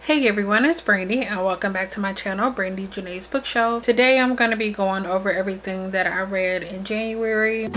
Hey everyone, it's Brandy and welcome back to my channel, Brandy Janae's Book Show. Today I'm going to be going over everything that I read in January.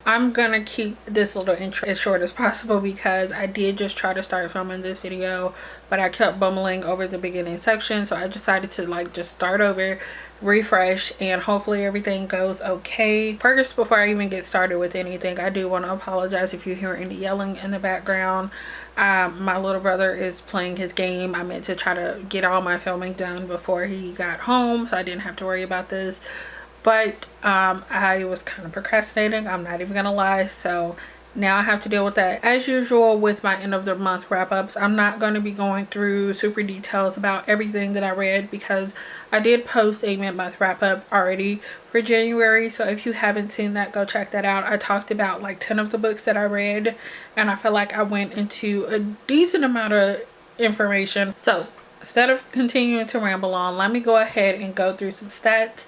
I'm gonna keep this little intro as short as possible because I did just try to start filming this video, but I kept bumbling over the beginning section, so I decided to just start over, refresh, and hopefully everything goes okay. First, before I even get started with anything, I do want to apologize if you hear any yelling in the background. My little brother is playing his game. I meant to try to get all my filming done before he got home, so I didn't have to worry about this. But I was kind of procrastinating, I'm not even gonna lie, so now I have to deal with that. As usual with my end of the month wrap-ups, I'm not going to be going through super details about everything that I read because I did post a mid-month wrap-up already for January, so if you haven't seen that, go check that out. I talked about like 10 of the books that I read, and I feel like I went into a decent amount of information. So instead of continuing to ramble on, let me go ahead and go through some stats.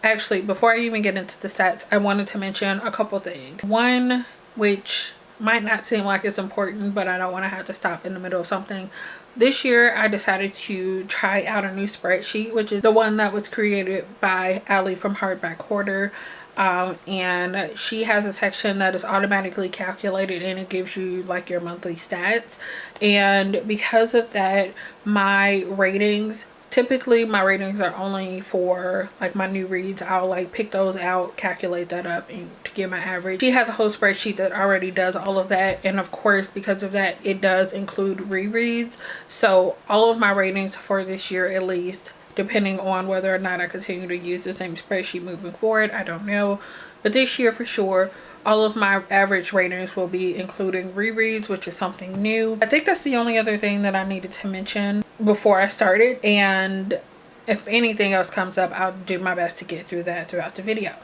Actually, before I even get into the stats, I wanted to mention a couple things. One, which might not seem like it's important, but I don't want to have to stop in the middle of something. This year, I decided to try out a new spreadsheet, which is the one that was created by Allie from Hardback Hoarder. And she has a section that is automatically calculated and it gives you like your monthly stats. And because of that, my ratings, typically my ratings are only for like my new reads. I'll like pick those out, calculate that up, and to get my average. She has a whole spreadsheet that already does all of that, and of course because of that it does include rereads. So all of my ratings for this year, at least, depending on whether or not I continue to use the same spreadsheet moving forward, I don't know, but this year for sure all of my average ratings will be including rereads, which is something new. I think that's the only other thing that I needed to mention before I started, and if anything else comes up, I'll do my best to get through that throughout the video.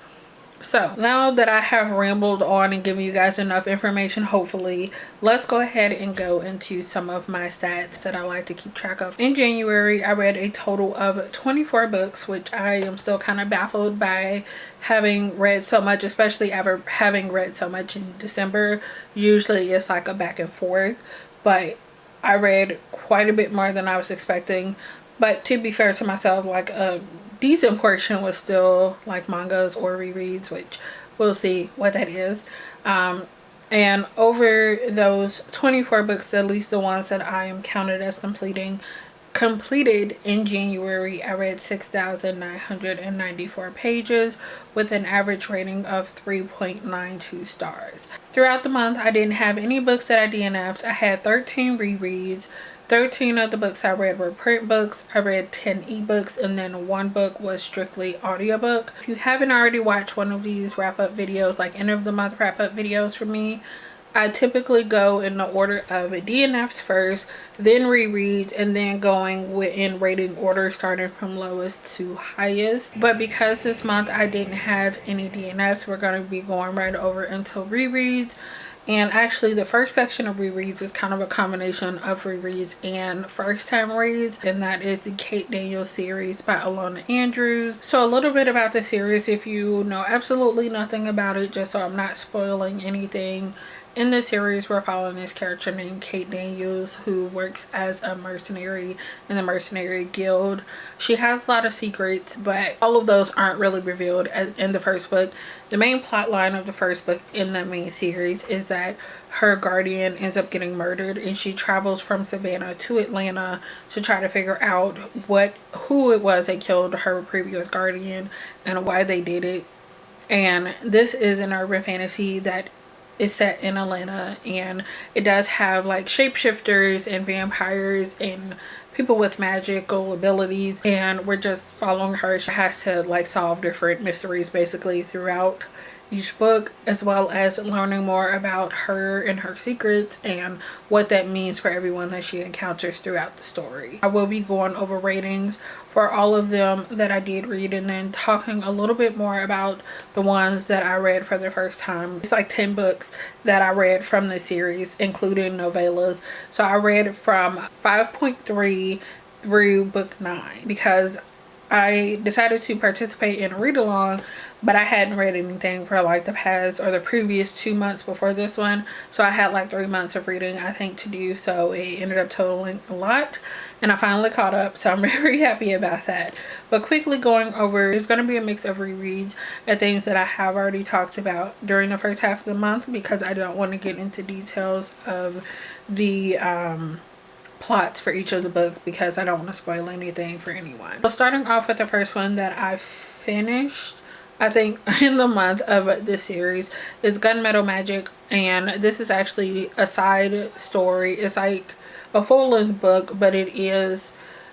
So now that I have rambled on and given you guys enough information, hopefully, let's go ahead and go into some of my stats that I like to keep track of. In January, I read a total of 24 books, which I am still kind of baffled by having read so much, especially ever having read so much in December. Usually it's like a back and forth, but I read quite a bit more than I was expecting. But to be fair to myself, like a decent portion was still like mangas or rereads, which we'll see what that is. And over those 24 books, at least the ones that I am counted as completed in January, I read 6,994 pages with an average rating of 3.92 stars. Throughout the month, I didn't have any books that I DNF'd. I had 13 rereads. 13 of the books I read were print books. I read 10 ebooks, and then one book was strictly audiobook. If you haven't already watched one of these wrap-up videos, like end of the month wrap-up videos for me, I typically go in the order of DNFs first, then rereads, and then going in rating order starting from lowest to highest. But because this month I didn't have any DNFs, we're going to be going right over into rereads. And actually the first section of rereads is kind of a combination of rereads and first time reads, and that is the Kate Daniels series by Alona Andrews. So a little bit about the series if you know absolutely nothing about it, just so I'm not spoiling anything. In this series, we're following this character named Kate Daniels, who works as a mercenary in the Mercenary Guild. She has a lot of secrets, but all of those aren't really revealed in the first book. The main plot line of the first book in the main series is that her guardian ends up getting murdered, and she travels from Savannah to Atlanta to try to figure out who it was that killed her previous guardian and why they did it. And this is an urban fantasy that is set in Atlanta, and it does have like shapeshifters and vampires and people with magical abilities, and we're just following her. She has to like solve different mysteries basically throughout each book, as well as learning more about her and her secrets and what that means for everyone that she encounters throughout the story. I will be going over ratings for all of them that I did read, and then talking a little bit more about the ones that I read for the first time. It's like 10 books that I read from the series, including novellas. So I read from 5.3 through book 9 because I decided to participate in a read along, but I hadn't read anything for like the past or the previous 2 months before this one. So I had like 3 months of reading, I think, to do. So it ended up totaling a lot, and I finally caught up. So I'm very happy about that. But quickly going over, it's going to be a mix of rereads and things that I have already talked about during the first half of the month, because I don't want to get into details of the plots for each of the book because I don't want to spoil anything for anyone. So starting off with the first one that I finished, I think, in the month of this series, is Gunmetal Magic, and this is actually a side story. It's like a full-length book, but it is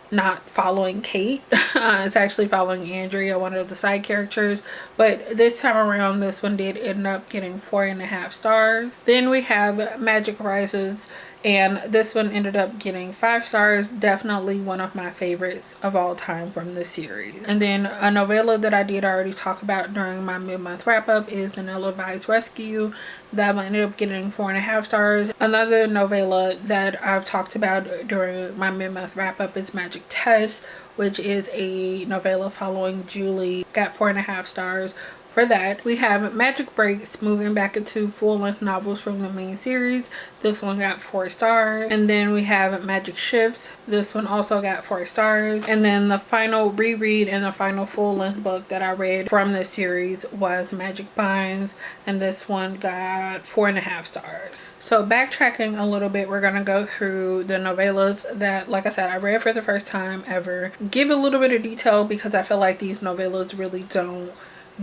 not following Kate. It's actually following Andrea, one of the side characters, but this time around this one did end up getting 4.5 stars. Then we have Magic Rises, and this one ended up getting 5 stars. Definitely one of my favorites of all time from this series. And then a novella that I did already talk about during my mid-month wrap-up is An Ill-Advised Rescue. That one ended up getting 4.5 stars. Another novella that I've talked about during my mid-month wrap-up is Magic Test, which is a novella following Julie. Got 4.5 stars. For that, we have Magic Breaks, moving back into full-length novels from the main series. This one got 4 stars. And then we have Magic Shifts. This one also got 4 stars. And then the final reread and the final full-length book that I read from this series was Magic Binds, and this one got 4.5 stars. So backtracking a little bit, we're going to go through the novellas that, like I said, I read for the first time ever. Give a little bit of detail because I feel like these novellas really don't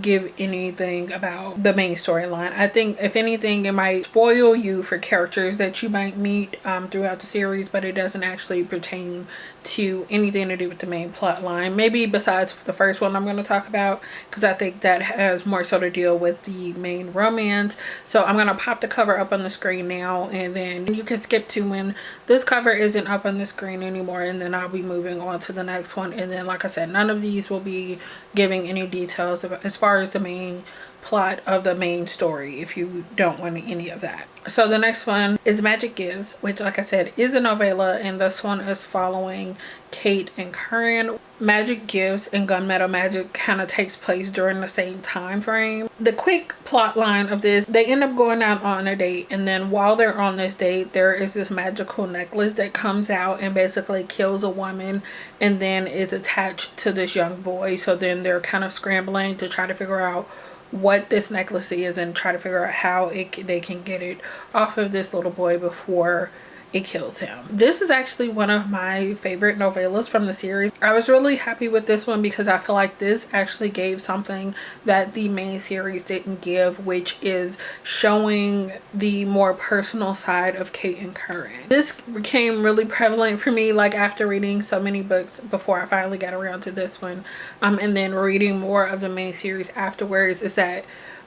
give anything about the main storyline. I think if anything, it might spoil you for characters that you might meet throughout the series, but it doesn't actually pertain to anything to do with the main plot line. Maybe besides the first one I'm going to talk about, because I think that has more so to deal with the main romance. So I'm going to pop the cover up on the screen now, and then you can skip to when this cover isn't up on the screen anymore, and then I'll be moving on to the next one. And then, like I said, none of these will be giving any details about, as far as the main plot of the main story, if you don't want any of that. So the next one is Magic Gives, which, like I said, is a novella, and this one is following Kate and Curran. Magic Gives and Gunmetal Magic kind of takes place during the same time frame. The quick plot line of this, they end up going out on a date, and then while they're on this date, there is this magical necklace that comes out and basically kills a woman and then is attached to this young boy. So then they're kind of scrambling to try to figure out what this necklace is and try to figure out how they can get it off of this little boy before it kills him. This is actually one of my favorite novellas from the series. I was really happy with this one because I feel like this actually gave something that the main series didn't give, which is showing the more personal side of Kate and Curran. This became really prevalent for me, like after reading so many books before I finally got around to this one, and then reading more of the main series afterwards, is that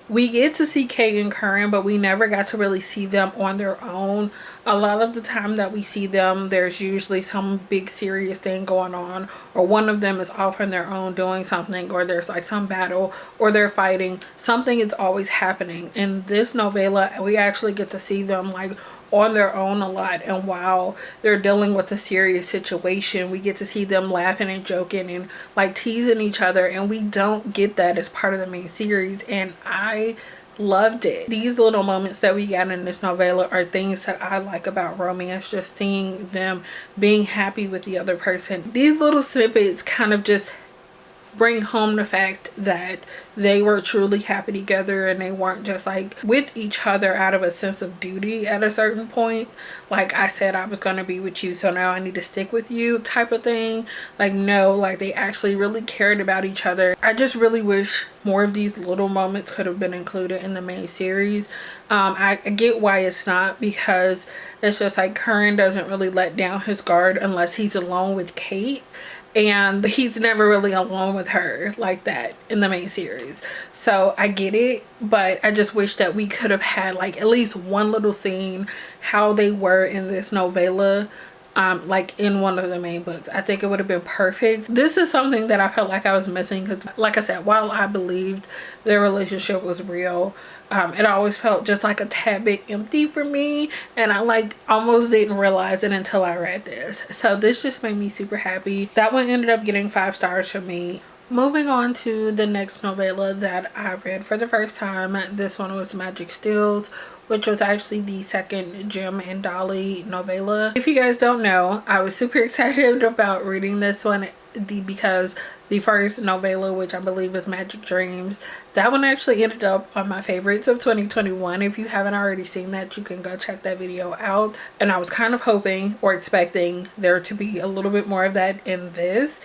we get to see Kate and Curran, but we never got to really see them on their own. A lot of the time that we see them, there's usually some big serious thing going on, or one of them is off on their own doing something, or there's like some battle, or they're fighting. Something is always happening. In this novella, we actually get to see them like on their own a lot, and while they're dealing with a serious situation, we get to see them laughing and joking and like teasing each other, and we don't get that as part of the main series, and I loved it. These little moments that we got in this novella are things that I like about romance, just seeing them being happy with the other person. These little snippets kind of just bring home the fact that they were truly happy together, and they weren't just like with each other out of a sense of duty at a certain point, like I said I was going to be with you, so now I need to stick with you type of thing. Like, no, like they actually really cared about each other. I just really wish more of these little moments could have been included in the main series. I get why it's not, because it's just like Curran doesn't really let down his guard unless he's alone with Kate, and he's never really alone with her like that in the main series. So I get it, but I just wish that we could have had like at least one little scene how they were in this novella, like in one of the main books. I think it would have been perfect. This is something that I felt like I was missing because, like I said, while I believed their relationship was real, it always felt just like a tad bit empty for me, and I like almost didn't realize it until I read this. So this just made me super happy. That one ended up getting 5 stars for me. Moving on to the next novella that I read for the first time. This one was Magic Steals, which was actually the second Jim and Dolly novella. If you guys don't know, I was super excited about reading this one because the first novella, which I believe is Magic Dreams, that one actually ended up on my favorites of 2021. If you haven't already seen that, you can go check that video out. And I was kind of hoping or expecting there to be a little bit more of that in this.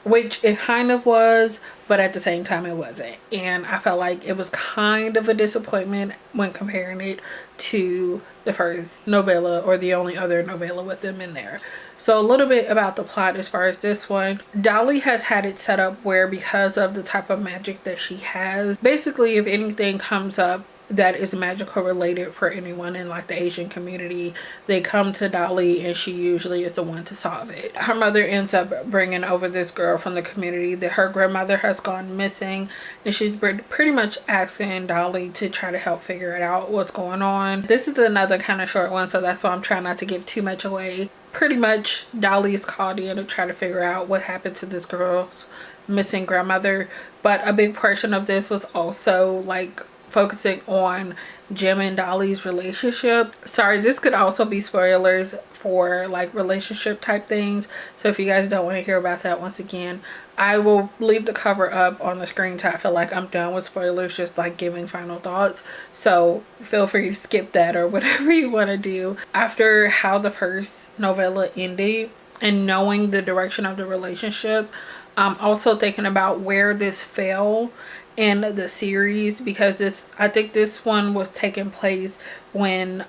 Which it kind of was, but at the same time it wasn't. And I felt like it was kind of a disappointment when comparing it to the first novella, or the only other novella with them in there. So a little bit about the plot as far as this one. Dolly has had it set up where, because of the type of magic that she has, basically if anything comes up that is magical related for anyone in like the Asian community, they come to Dolly and she usually is the one to solve it. Her mother ends up bringing over this girl from the community that her grandmother has gone missing, and she's pretty much asking Dolly to try to help figure it out what's going on. This is another kind of short one, so that's why I'm trying not to give too much away. Pretty much Dolly is called in to try to figure out what happened to this girl's missing grandmother, but a big portion of this was also like focusing on Jim and Dolly's relationship. Sorry, this could also be spoilers for like relationship type things, so if you guys don't want to hear about that, once again I will leave the cover up on the screen till I feel like I'm done with spoilers, just like giving final thoughts. So feel free to skip that or whatever you want to do. After how the first novella ended and knowing the direction of the relationship, I'm also thinking about where this fell in the series, because I think this one was taking place when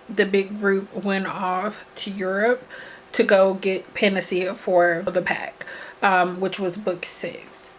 the big group went off to Europe to go get panacea for the pack, which was book 6.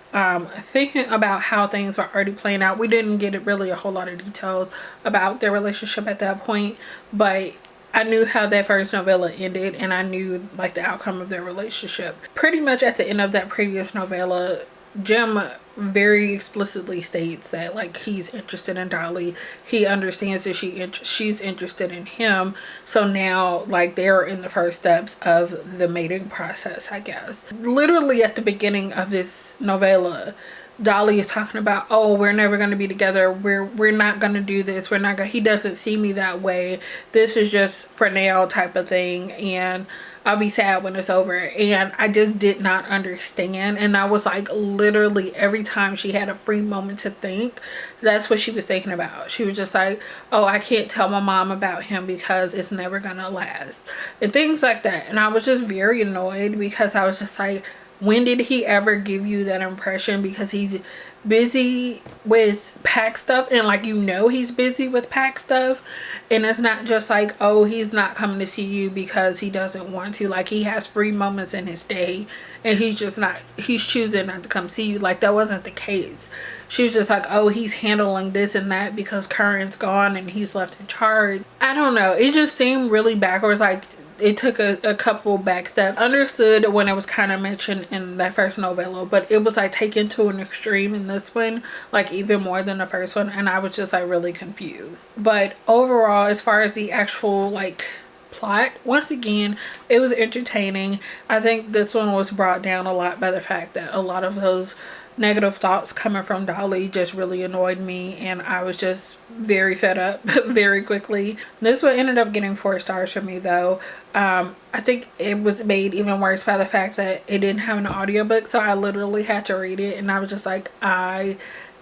Thinking about how things were already playing out, we didn't get really a whole lot of details about their relationship at that point, but I knew how that first novella ended, and I knew like the outcome of their relationship. Pretty much at the end of that previous novella, Jim very explicitly states that like he's interested in Dolly. He understands that she's interested in him. So now like they're in the first steps of the mating process, I guess. Literally at the beginning of this novella, Dolly is talking about, oh, we're never going to be together, we're not going to do this, we're not going, he doesn't see me that way, this is just for now type of thing, and I'll be sad when it's over. And I just did not understand, and I was like, literally every time she had a free moment to think, that's what she was thinking about. She was just like, oh, I can't tell my mom about him because it's never gonna last, and things like that. And I was just very annoyed because I was just like, when did he ever give you that impression? Because he's busy with pack stuff, and like, you know, he's busy with pack stuff, and it's not just like, oh, he's not coming to see you because he doesn't want to. Like, he has free moments in his day and he's choosing not to come see you. Like, that wasn't the case. She was just like, oh, he's handling this and that because Curran's gone and he's left in charge. I don't know, it just seemed really backwards. Like, it took a couple back steps. Understood when it was kind of mentioned in that first novella, but it was like taken to an extreme in this one, like even more than the first one, and I was just like really confused. But overall, as far as the actual like plot, once again, it was entertaining. I think this one was brought down a lot by the fact that a lot of those negative thoughts coming from Dolly just really annoyed me, and I was just very fed up very quickly. This one ended up getting 4 stars for me though. I think it was made even worse by the fact that it didn't have an audiobook, so I literally had to read it, and I was just like, I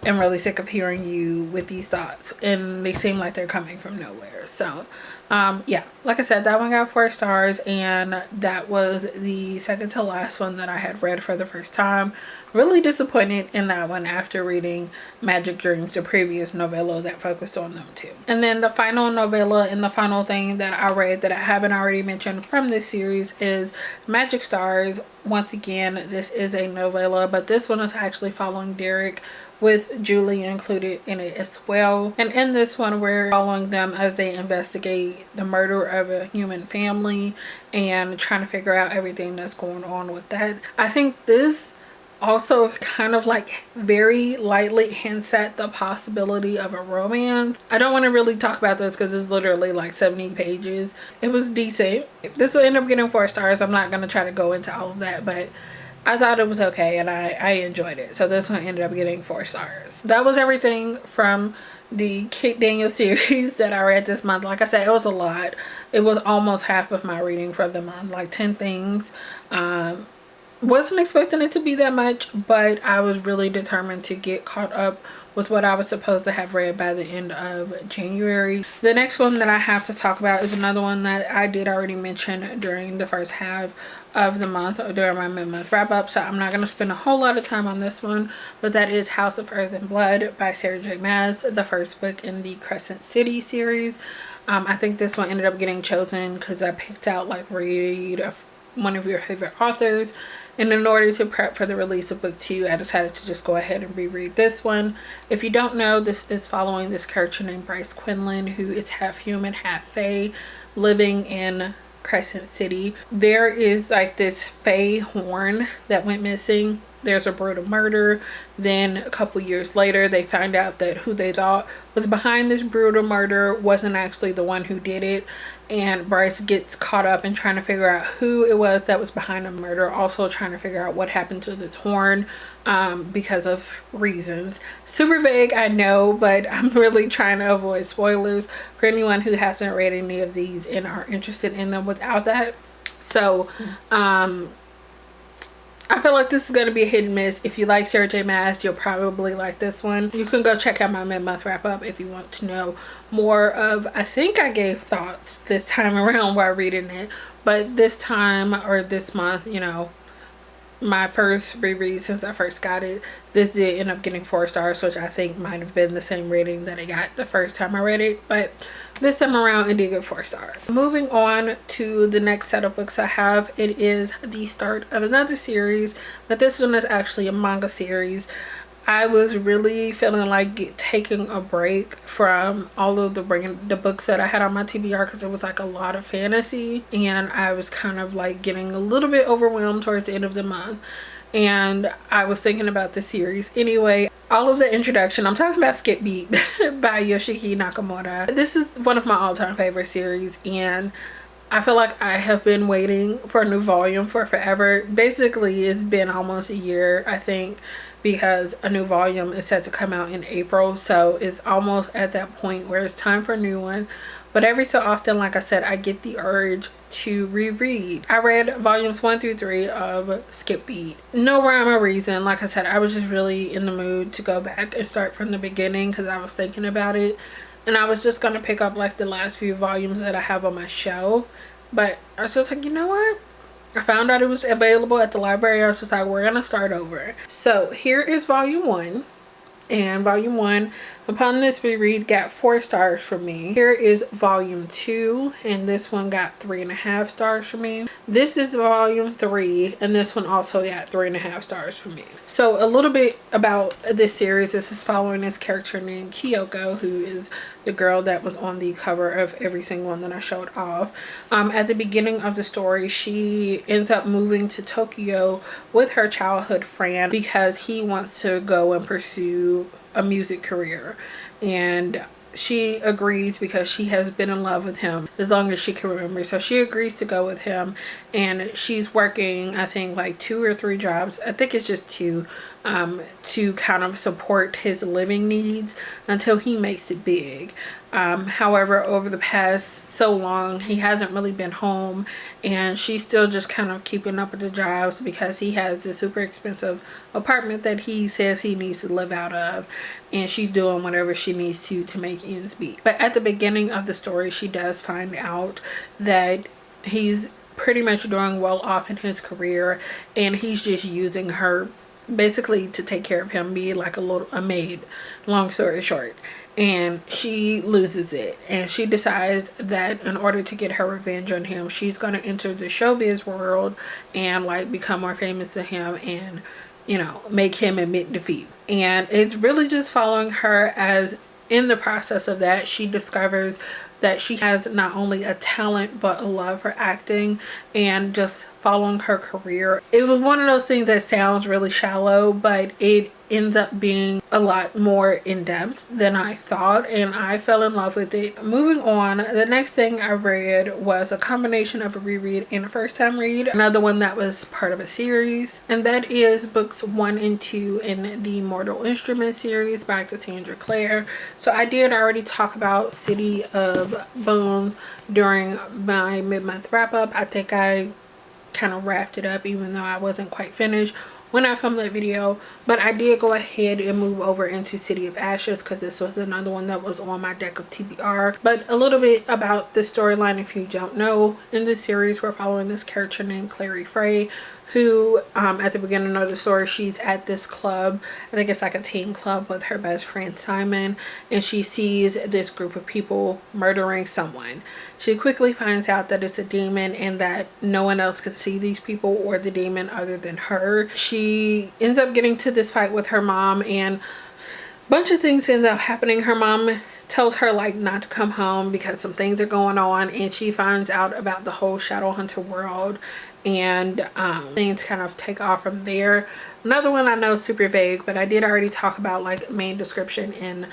am really sick of hearing you with these thoughts, and they seem like they're coming from nowhere. So yeah, like I said, that one got 4 stars, and that was the second to last one that I had read for the first time. Really disappointed in that one after reading Magic Dreams, the previous novella that focused on them too. And then the final novella and the final thing that I read that I haven't already mentioned from this series is Magic Stars. Once again, this is a novella, but this one is actually following Derek, with Julie included in it as well. And in this one, we're following them as they investigate the murder of a human family and trying to figure out everything that's going on with that. I think this also kind of like very lightly hints at the possibility of a romance. I don't want to really talk about this because it's literally like 70 pages. It was decent. This will end up getting 4 stars. I'm not going to try to go into all of that, but I thought it was okay, and I enjoyed it. So this one ended up getting 4 stars. That was everything from the Kate Daniel series that I read this month. Like I said, it was a lot. It was almost half of my reading for the month, like 10 things. Wasn't expecting it to be that much, but I was really determined to get caught up with what I was supposed to have read by the end of January. The next one that I have to talk about is another one that I did already mention during the first half of the month, or during my mid-month wrap-up, so I'm not going to spend a whole lot of time on this one, but that is House of Earth and Blood by Sarah J Maas, the first book in the Crescent City series. I think this one ended up getting chosen because I picked out like Reread, one of your favorite authors, and in order to prep for the release of book 2, I decided to just go ahead and reread this one. If you don't know, this is following this character named Bryce Quinlan, who is half human, half fae, living in Crescent City. There is like this fae horn that went missing. There's a brutal murder. Then a couple years later, they find out that who they thought was behind this brutal murder wasn't actually the one who did it. And Bryce gets caught up in trying to figure out who it was that was behind the murder. Also trying to figure out what happened to this horn because of reasons. Super vague, I know, but I'm really trying to avoid spoilers for anyone who hasn't read any of these and are interested in them without that. So, I feel like this is going to be a hit and miss. If you like Sarah J Maas, you'll probably like this one. You can go check out my mid-month wrap-up if you want to know more of, I think I gave thoughts this time around while reading it. But this time, or this month, you know, my first reread since I first got it, this did end up getting 4 stars, which I think might have been the same rating that I got the first time I read it, but this time around it did get 4 stars. Moving on to the next set of books I have, it is the start of another series, but this one is actually a manga series. I was really feeling like taking a break from all of the books that I had on my TBR because it was like a lot of fantasy, and I was kind of like getting a little bit overwhelmed towards the end of the month, and I was thinking about the series anyway. All of the introduction, I'm talking about Skip Beat by Yoshiki Nakamura. This is one of my all-time favorite series, and I feel like I have been waiting for a new volume for forever. Basically, it's been almost a year, I think, because a new volume is set to come out in April. So it's almost at that point where it's time for a new one. But every so often, like I said, I get the urge to reread. I read volumes 1 through 3 of Skip Beat. No rhyme or reason. Like I said, I was just really in the mood to go back and start from the beginning because I was thinking about it. And I was just going to pick up like the last few volumes that I have on my shelf. But I was just like, you know what? I found out it was available at the library. I was just like, we're going to start over. So here is volume 1. And volume 1, upon this reread, got 4 stars from me. Here is volume 2, and this one got 3.5 stars from me. This is volume 3, and this one also got 3.5 stars from me. So a little bit about this series. This is following this character named Kyoko, who is the girl that was on the cover of every single one that I showed off. At the beginning of the story, she ends up moving to Tokyo with her childhood friend because he wants to go and pursue a music career, and she agrees because she has been in love with him as long as she can remember. So she agrees to go with him, and she's working, I think, like 2 or 3 jobs. I think it's just 2, to kind of support his living needs until he makes it big. However, over the past so long, he hasn't really been home, and she's still just kind of keeping up with the jobs because he has this super expensive apartment that he says he needs to live out of, and she's doing whatever she needs to make ends meet. But at the beginning of the story, she does find out that he's pretty much doing well off in his career, and he's just using her basically to take care of him, be like a maid, long story short. And she loses it, and she decides that in order to get her revenge on him, she's going to enter the showbiz world and like become more famous than him, and you know, make him admit defeat. And it's really just following her as in the process of that she discovers that she has not only a talent but a love for acting and just following her career. It was one of those things that sounds really shallow, but it ends up being a lot more in-depth than I thought, and I fell in love with it. Moving on, the next thing I read was a combination of a reread and a first-time read, another one that was part of a series, and that is books 1 and 2 in the Mortal Instrument series by Cassandra Clare. So I did already talk about City of Bones during my mid-month wrap-up. I think I kind of wrapped it up even though I wasn't quite finished when I filmed that video, but I did go ahead and move over into City of Ashes because this was another one that was on my deck of TBR. But a little bit about the storyline, if you don't know. In this series, we're following this character named Clary Frey, who at the beginning of the story, she's at this club. I think it's like a teen club with her best friend Simon, and she sees this group of people murdering someone. She quickly finds out that it's a demon and that no one else can see these people or the demon other than her. She ends up getting to this fight with her mom, and a bunch of things ends up happening. Her mom tells her like not to come home because some things are going on, and she finds out about the whole Shadowhunter world, and things kind of take off from there. Another one I know is super vague, but I did already talk about like main description in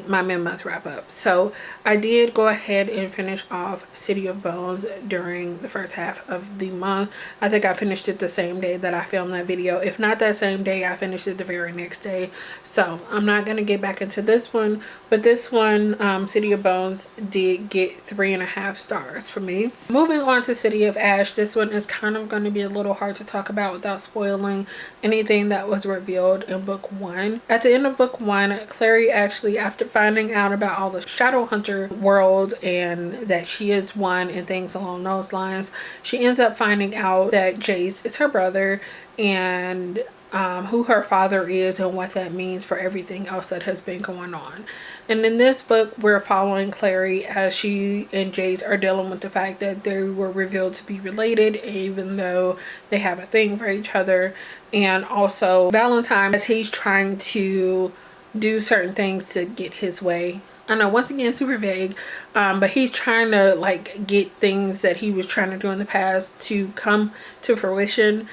my mid-month wrap-up. So I did go ahead and finish off City of Bones during the first half of the month. I think I finished it the same day that I filmed that video. If not that same day, I finished it the very next day. So I'm not going to get back into this one, but this one, City of Bones, did get 3.5 stars for me. Moving on to City of Ash, this one is kind of going to be a little hard to talk about without spoiling anything that was revealed in book 1. At the end of book 1, Clary actually, after finding out about all the Shadowhunter world and that she is one and things along those lines, she ends up finding out that Jace is her brother, and who her father is and what that means for everything else that has been going on. And in this book, we're following Clary as she and Jace are dealing with the fact that they were revealed to be related even though they have a thing for each other. And also Valentine, as he's trying to do certain things to get his way. I know, once again, super vague, but he's trying to like get things that he was trying to do in the past to come to fruition.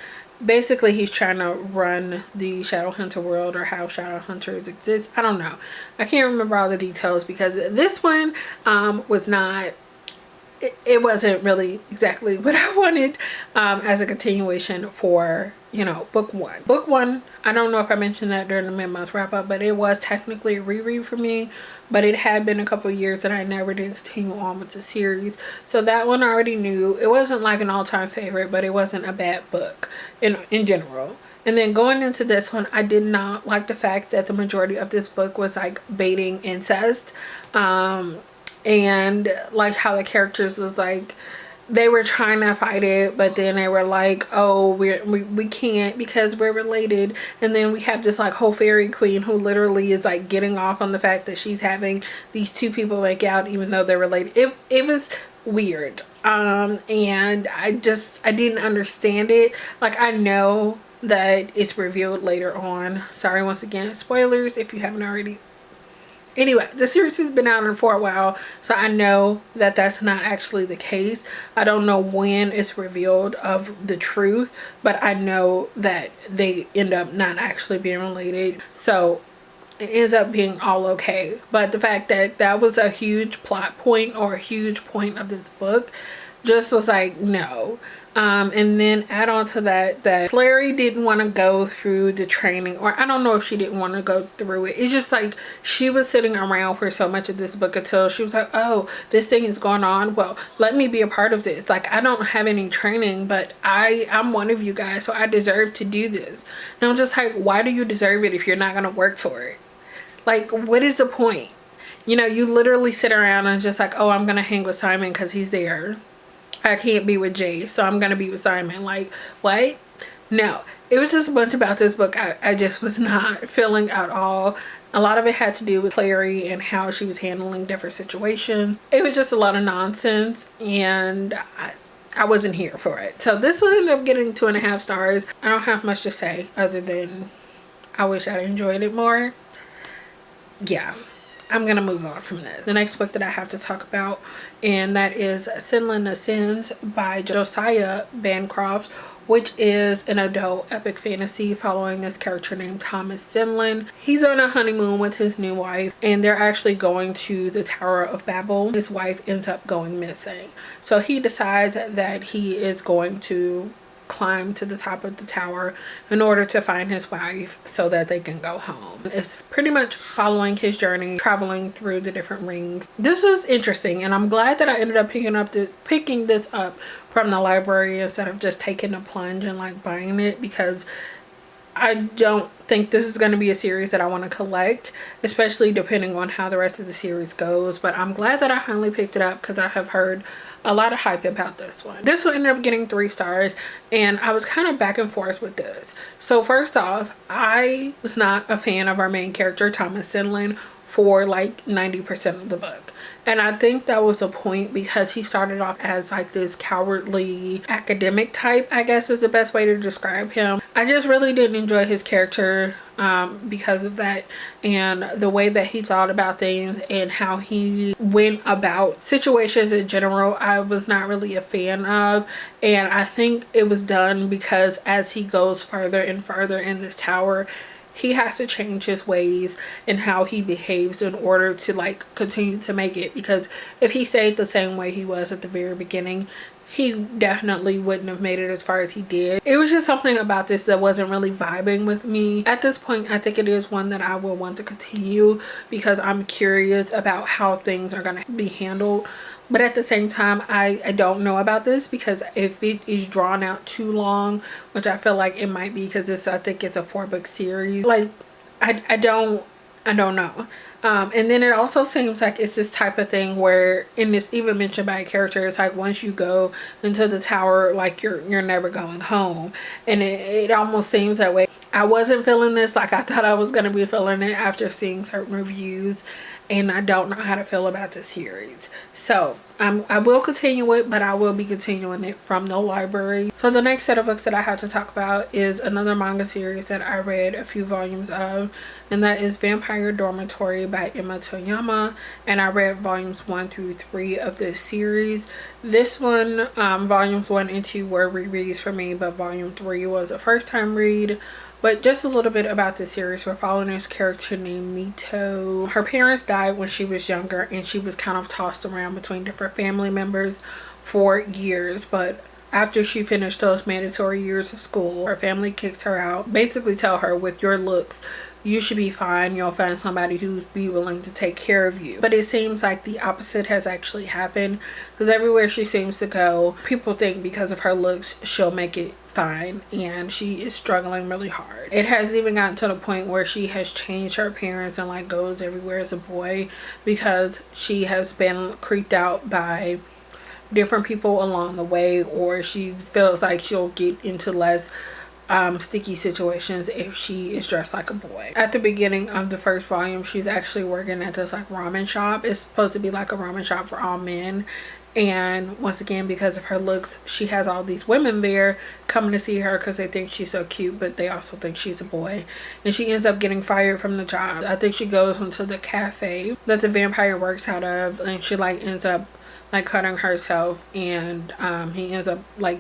Basically, he's trying to run the Shadowhunter world, or how Shadowhunters exist. I don't know. I can't remember all the details because this one was not, it wasn't really exactly what I wanted as a continuation for, you know, book 1. Book 1, I don't know if I mentioned that during the mid-month wrap-up, but it was technically a reread for me, but it had been a couple of years that I never did continue on with the series. So that one I already knew. It wasn't like an all-time favorite, but it wasn't a bad book in general. And then going into this one, I did not like the fact that the majority of this book was like baiting incest. And like how the characters was like, they were trying to fight it, but then they were like, oh, we can't because we're related. And then we have this like whole fairy queen who literally is like getting off on the fact that she's having these two people make out even though they're related. It was weird. And I didn't understand it. Like, I know that it's revealed later on. Sorry, once again, spoilers if you haven't already. Anyway, the series has been out for a while, so I know that that's not actually the case. I don't know when it's revealed of the truth, but I know that they end up not actually being related. So it ends up being all okay. But the fact that that was a huge plot point or a huge point of this book just was like, no. And then add on to that Clary didn't want to go through the training, or I don't know if she didn't want to go through it. It's just like she was sitting around for so much of this book until she was like, oh, this thing is going on, well, let me be a part of this. Like, I don't have any training, but I'm one of you guys, so I deserve to do this. And I'm just like, why do you deserve it if you're not going to work for it? Like, what is the point? You know, you literally sit around and just like, oh, I'm going to hang with Simon because he's there. I can't be with Jay, so I'm going to be with Simon. Like, what? No. It was just a bunch about this book I just was not feeling at all. A lot of it had to do with Clary and how she was handling different situations. It was just a lot of nonsense, and I wasn't here for it. So this one ended up getting 2.5 stars. I don't have much to say other than I wish I'd enjoyed it more. Yeah. I'm gonna move on from this. The next book that I have to talk about, and that is Sinlin Ascends by Josiah Bancroft, which is an adult epic fantasy following this character named Thomas Sinlin. He's on a honeymoon with his new wife, and they're actually going to the Tower of Babel. His wife ends up going missing, so he decides that he is going to climb to the top of the tower in order to find his wife so that they can go home. It's pretty much following his journey, traveling through the different rings. This was interesting, and I'm glad that I ended up picking this up from the library instead of just taking a plunge and like buying it, because I don't think this is going to be a series that I want to collect, especially depending on how the rest of the series goes. But I'm glad that I finally picked it up because I have heard a lot of hype about this one. This one ended up getting 3 stars, and I was kind of back and forth with this. So first off, I was not a fan of our main character, Thomas Sinlin, for like 90% of the book. And I think that was a point because he started off as like this cowardly academic type, I guess is the best way to describe him. I just really didn't enjoy his character because of that, and the way that he thought about things and how he went about situations in general, I was not really a fan of. And I think it was done because as he goes further and further in this tower, he has to change his ways and how he behaves in order to like continue to make it, because if he stayed the same way he was at the very beginning, he definitely wouldn't have made it as far as he did. It was just something about this that wasn't really vibing with me. At this point, I think it is one that I will want to continue because I'm curious about how things are going to be handled. But at the same time, I don't know about this, because if it is drawn out too long, which I feel like it might be because I think it's a 4-book series, like I don't know. And then it also seems like it's this type of thing where, and it's even mentioned by a character, it's like once you go into the tower, like you're never going home. And it almost seems that way. I wasn't feeling this like I thought I was going to be feeling it after seeing certain reviews, and I don't know how to feel about the series. So I will continue it, but I will be continuing it from the library. So the next set of books that I have to talk about is another manga series that I read a few volumes of, and that is Vampire Dormitory by Emma Toyama, and I read volumes 1 through 3 of this series. This one, volumes 1 and 2 were rereads for me, but volume 3 was a first time read. But just a little bit about this series. We're following this character named Mito. Her parents died when she was younger, and she was kind of tossed around between different family members for years. But after she finished those mandatory years of school, her family kicks her out. Basically tell her, with your looks, you should be fine. You'll find somebody who'd be willing to take care of you. But it seems like the opposite has actually happened, because everywhere she seems to go, people think because of her looks, she'll make it fine, and she is struggling really hard. It has even gotten to the point where she has changed her appearance and like goes everywhere as a boy because she has been creeped out by different people along the way, or she feels like she'll get into less sticky situations if she is dressed like a boy. At the beginning of the first volume, she's actually working at this like ramen shop. It's supposed to be like a ramen shop for all men, and once again, because of her looks, she has all these women there coming to see her because they think she's so cute, but they also think she's a boy, and she ends up getting fired from the job. I think she goes into the cafe that the vampire works out of, and she like ends up like cutting herself, and he ends up like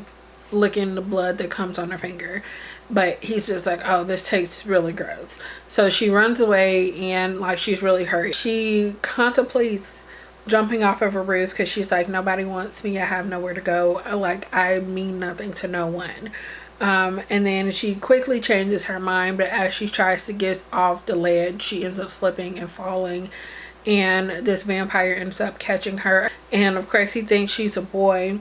licking the blood that comes on her finger, but he's just like, oh, this tastes really gross. So she runs away, and like she's really hurt. She contemplates jumping off of a roof because she's like, nobody wants me, I have nowhere to go, like I mean nothing to no one. And then she quickly changes her mind, but as she tries to get off the ledge, she ends up slipping and falling, and this vampire ends up catching her. And of course he thinks she's a boy,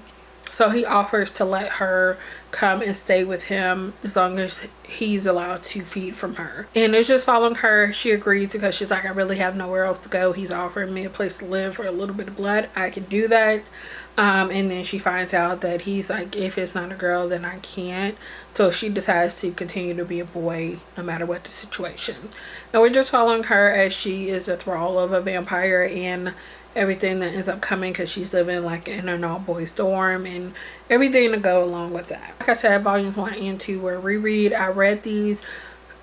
so he offers to let her come and stay with him as long as he's allowed to feed from her. And it's just following her. She agrees because she's like, I really have nowhere else to go. He's offering me a place to live for a little bit of blood. I can do that. And then she finds out that he's like, if it's not a girl, then I can't. So she decides to continue to be a boy no matter what the situation. And we're just following her as she is a thrall of a vampire and everything that ends up coming, because she's living like in an all-boys dorm and everything to go along with that. Like I said, volumes 1 and 2 were reread. I read these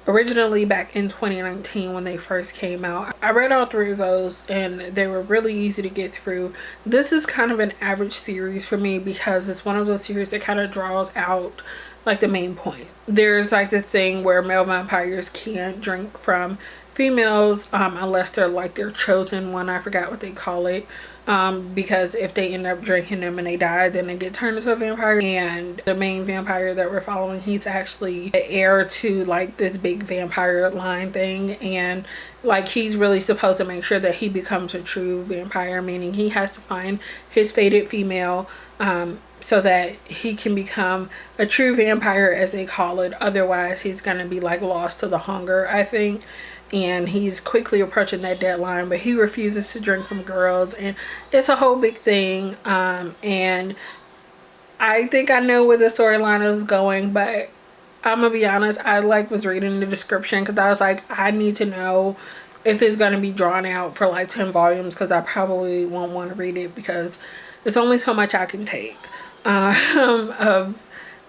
originally back in 2019 when they first came out. I read all 3 of those and they were really easy to get through. This is kind of an average series for me because it's one of those series that kind of draws out like the main point. There's like the thing where male vampires can't drink from females unless they're like their chosen one. I forgot what they call it, because if they end up drinking them and they die, then they get turned into a vampire. And the main vampire that we're following, he's actually the heir to like this big vampire line thing, and like he's really supposed to make sure that he becomes a true vampire, meaning he has to find his fated female so that he can become a true vampire, as they call it. Otherwise he's gonna be like lost to the hunger, I think. And he's quickly approaching that deadline, but he refuses to drink from girls, and it's a whole big thing. And I think I know where the storyline is going, but I'm gonna be honest, I like was reading the description because I was like, I need to know if it's gonna be drawn out for like 10 volumes, because I probably won't want to read it because it's only so much I can take of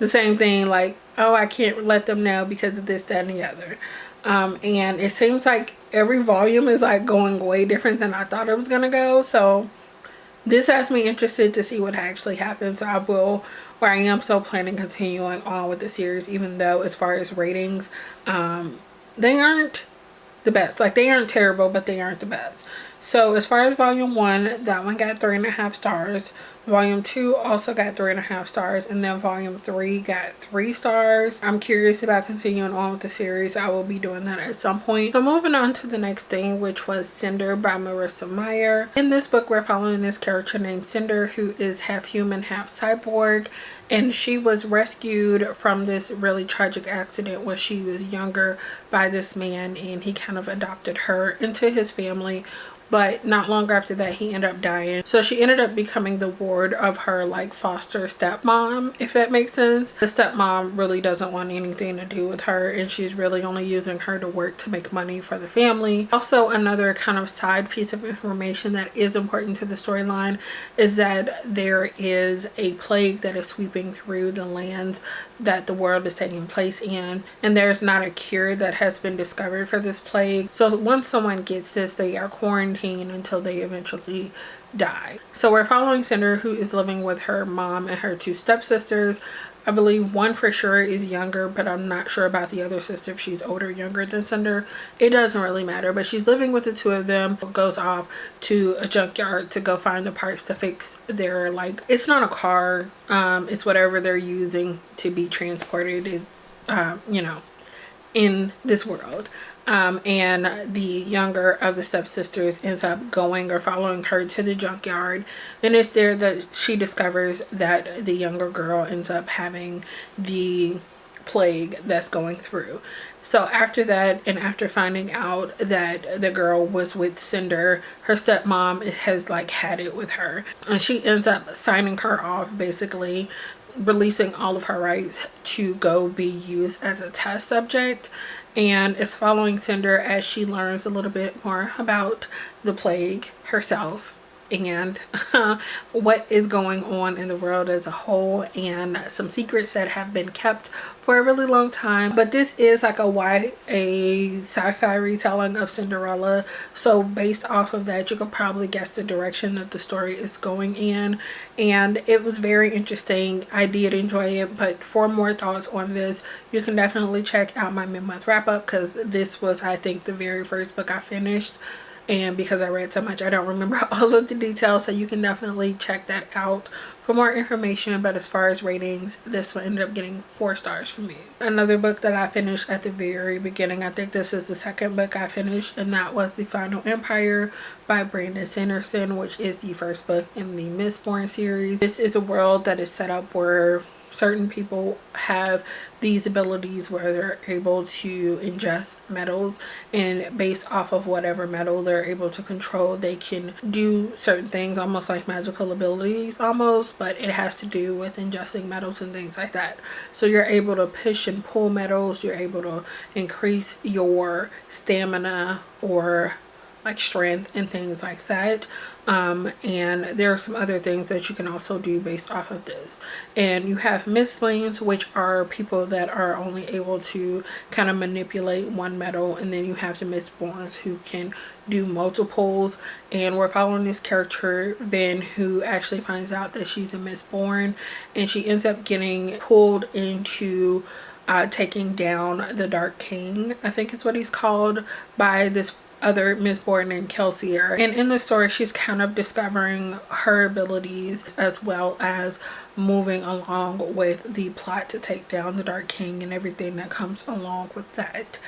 the same thing, like, oh, I can't let them know because of this, that, and the other. And it seems like every volume is like going way different than I thought it was gonna go. So this has me interested to see what actually happens. So I will, or I am still planning continuing on with the series, even though as far as ratings, they aren't the best. Like, they aren't terrible, but they aren't the best. So as far as volume 1, that one got 3.5 stars. Volume 2 also got 3.5 stars, and then volume 3 got 3 stars. I'm curious about continuing on with the series. I will be doing that at some point. So moving on to the next thing, which was Cinder by Marissa Meyer. In this book, we're following this character named Cinder, who is half human, half cyborg, and she was rescued from this really tragic accident when she was younger by this man, and he kind of adopted her into his family. But not long after that, he ended up dying. So she ended up becoming the ward of her like foster stepmom, if that makes sense. The stepmom really doesn't want anything to do with her, and she's really only using her to work to make money for the family. Also, another kind of side piece of information that is important to the storyline is that there is a plague that is sweeping through the lands that the world is taking place in, and there's not a cure that has been discovered for this plague. So once someone gets this, they are quarantined until they eventually die. So we're following Cinder, who is living with her mom and her 2 stepsisters. I believe one for sure is younger, but I'm not sure about the other sister, if she's older or younger than Cinder. It doesn't really matter, but she's living with the 2 of them. Goes off to a junkyard to go find the parts to fix their, like, it's not a car, it's whatever they're using to be transported. It's you know, in this world. And the younger of the stepsisters ends up going or following her to the junkyard, and it's there that she discovers that the younger girl ends up having the plague that's going through. So after that, and after finding out that the girl was with Cinder, her stepmom has like had it with her, and she ends up signing her off, basically releasing all of her rights to go be used as a test subject. And is following Cinder as she learns a little bit more about the plague herself and what is going on in the world as a whole, and some secrets that have been kept for a really long time. But this is like a sci-fi retelling of Cinderella, so based off of that, you could probably guess the direction that the story is going in, and it was very interesting. I did enjoy it, but for more thoughts on this, you can definitely check out my mid-month wrap-up, because this was, I think, the very first book I finished and because I read so much, I don't remember all of the details, so you can definitely check that out for more information. But as far as ratings, this one ended up getting 4 stars for me. Another book that I finished at the very beginning, I think this is the second book I finished, and that was The Final Empire by Breene, which is the first book in the Mistborn series. This is a world that is set up where certain people have these abilities where they're able to ingest metals, and based off of whatever metal they're able to control, they can do certain things, almost like magical abilities almost, but it has to do with ingesting metals and things like that. So you're able to push and pull metals, you're able to increase your stamina or like strength and things like that, and there are some other things that you can also do based off of this. And you have mistlings, which are people that are only able to kind of manipulate one metal, and then you have the Mistborns who can do multiples. And we're following this character Vin, who actually finds out that she's a Mistborn, and she ends up getting pulled into taking down the Dark King, I think is what he's called, by this other Mistborn named Kelsier. And in the story, she's kind of discovering her abilities as well as moving along with the plot to take down the Dark King and everything that comes along with that.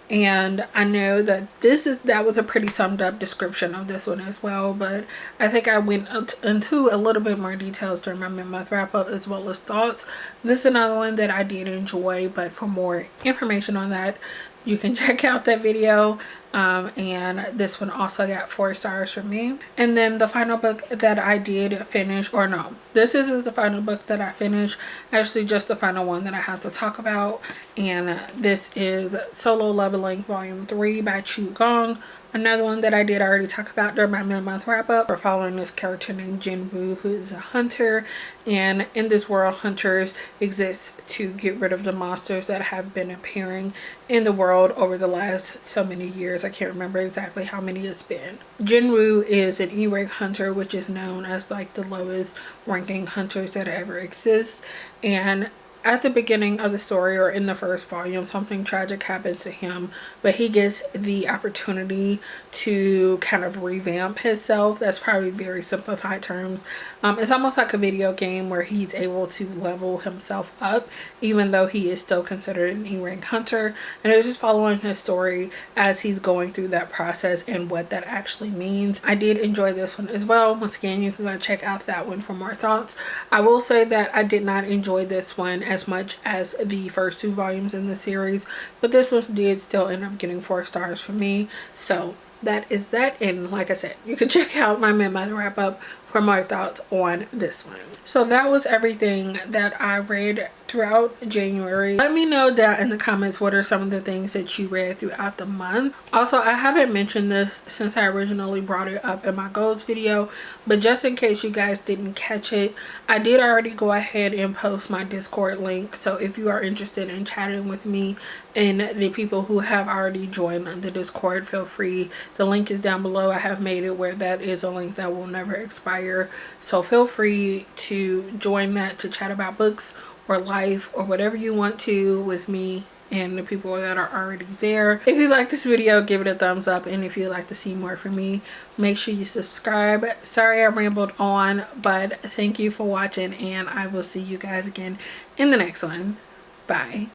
And I know that that was a pretty summed up description of this one as well, but I think I went into a little bit more details during my mid-month wrap-up as well as thoughts. This is another one that I did enjoy, but for more information on that, you can check out that video. And this one also got 4 stars from me. And then the final book that I did finish, or no, this is the final book that I finished, actually just the final one that I have to talk about, and this is Solo Leveling Volume 3 by Chu Gong. Another one that I did already talk about during my mid-month wrap-up. We're following this character named Jin Woo, who is a hunter, and in this world, hunters exist to get rid of the monsters that have been appearing in the world over the last so many years. I can't remember exactly how many it's been. Jin Woo is an E-rank hunter, which is known as like the lowest ranking hunters that ever exist. And at the beginning of the story, or in the first volume, something tragic happens to him, but he gets the opportunity to kind of revamp himself. That's probably very simplified terms. It's almost like a video game where he's able to level himself up, even though he is still considered an E-rank hunter. And it's just following his story as he's going through that process and what that actually means. I did enjoy this one as well. Once again, you can go check out that one for more thoughts. I will say that I did not enjoy this one as much as the first 2 volumes in the series, but this one did still end up getting 4 stars for me. So that is that, and like I said, you can check out my mid-month wrap-up for more thoughts on this one. So that was everything that I read throughout January. Let me know down in the comments what are some of the things that you read throughout the month. Also, I haven't mentioned this since I originally brought it up in my goals video, but just in case you guys didn't catch it, I did already go ahead and post my Discord link. So if you are interested in chatting with me and the people who have already joined the Discord, feel free. The link is down below. I have made it where that is a link that will never expire. So feel free to join that to chat about books or life or whatever you want to with me and the people that are already there. If you like this video, give it a thumbs up, and if you'd like to see more from me, make sure you subscribe. Sorry I rambled on, but thank you for watching, and I will see you guys again in the next one. Bye.